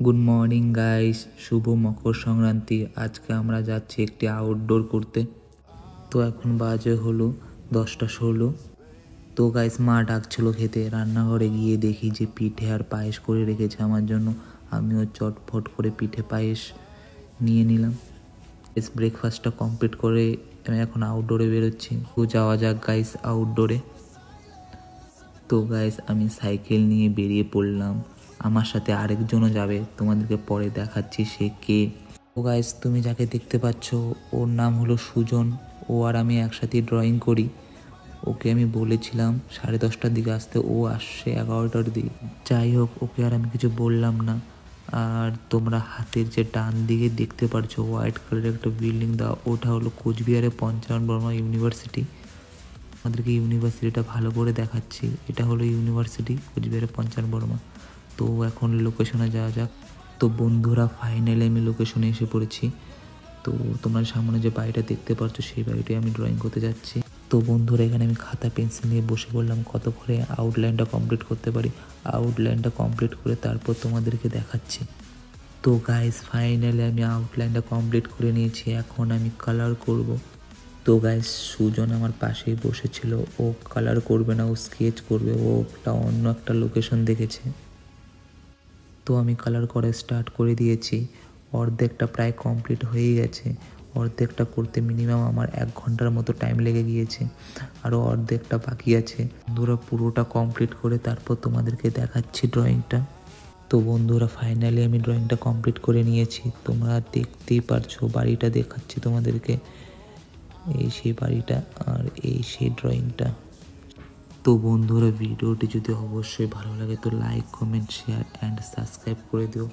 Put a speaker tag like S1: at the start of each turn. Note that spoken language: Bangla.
S1: গুড মর্নিং গাইস, শুভ মকর সংক্রান্তি। আজকে আমরা যাচ্ছি একটি আউটডোর করতে। তো এখন বাজে হলো 10টা 16। তো গাইস মা ডাকছিল খেতে। রান্নাঘরে গিয়ে দেখি যে পিঠে আর পায়েস করে রেখেছে আমার জন্য। আমিও চটফট করে পিঠে পায়েস নিয়ে নিলাম। ব্রেকফাস্টটা কমপ্লিট করে আমি এখন আউটডোরে বেরোচ্ছি। তো যাওয়া যাক গাইস আউটডোরে। তো গাইস আমি সাইকেল নিয়ে বেরিয়ে পড়লাম। আমার সাথে আরেকজনও যাবে, তোমাদেরকে পরে দেখাচ্ছি সে কে। তো গাইস তুমি যাকে দেখতে পাচ্ছ ওর নাম হলো সুজন। ও আর আমি একসাথে ড্রয়িং করি। ওকে আমি বলেছিলাম 10:30টার দিকে আসতে, ও আসছে 11টার দিকে। যাই হোক, ওকে আর আমি কিছু বললাম না। আর তোমরা হাতের যে ডান দিকে দেখতে পারছো হোয়াইট কালারের একটা বিল্ডিং দেওয়া, ওটা হলো কোচবিহারের পঞ্চানন বর্মা ইউনিভার্সিটি। আমাদেরকে ইউনিভার্সিটিটা ভালো করে দেখাচ্ছি। এটা হলো ইউনিভার্সিটি কোচবিহারের পঞ্চানন বর্মা। তো এখন লোকেশনে যাওয়া যাক। তো বন্ধুরা ফাইনালি আমি লোকেশনে এসে পড়েছি। তো তোমরা সামনে যে বাড়িটা দেখতে পাচ্ছ সেই বাড়িটাই আমি ড্রয়িং করতে যাচ্ছি। তো বন্ধুরা এখানে আমি খাতা পেন্সিল নিয়ে বসে পড়লাম কত করে আউটলাইনটা কমপ্লিট করতে পারি। আউটলাইনটা কমপ্লিট করে তারপর তোমাদেরকে দেখাচ্ছি। তো গাইস ফাইনালি আমি আউটলাইনটা কমপ্লিট করে নিয়েছি। এখন আমি কালার করব। তো গাইস সুজন আমার পাশেই বসেছিল। ও কালার করবে না, ও স্কেচ করবে। ও অন্য একটা লোকেশন দেখেছে। তো আমি কালার করা স্টার্ট করে দিয়েছি। অর্ধেকটা প্রায় কমপ্লিট হয়ে গেছে। অর্ধেকটা করতে মিনিমাম আমার 1 ঘন্টার মতো টাইম লেগে গিয়েছে। আরও অর্ধেকটা বাকি আছে। বন্ধুরা পুরোটা কমপ্লিট করে তারপর তোমাদেরকে দেখাচ্ছি ড্রয়িংটা। তো বন্ধুরা ফাইনালি আমি ড্রয়িংটা কমপ্লিট করে নিয়েছি। তোমরা দেখতেই পারছো, বাড়িটা দেখাচ্ছি তোমাদেরকে। এই সেই বাড়িটা আর এই সেই ড্রয়িংটা। তো বন্ধুরা ভিডিওটি যদি অবশ্যই ভালো লাগে তো like, comment, share and subscribe করে দিও।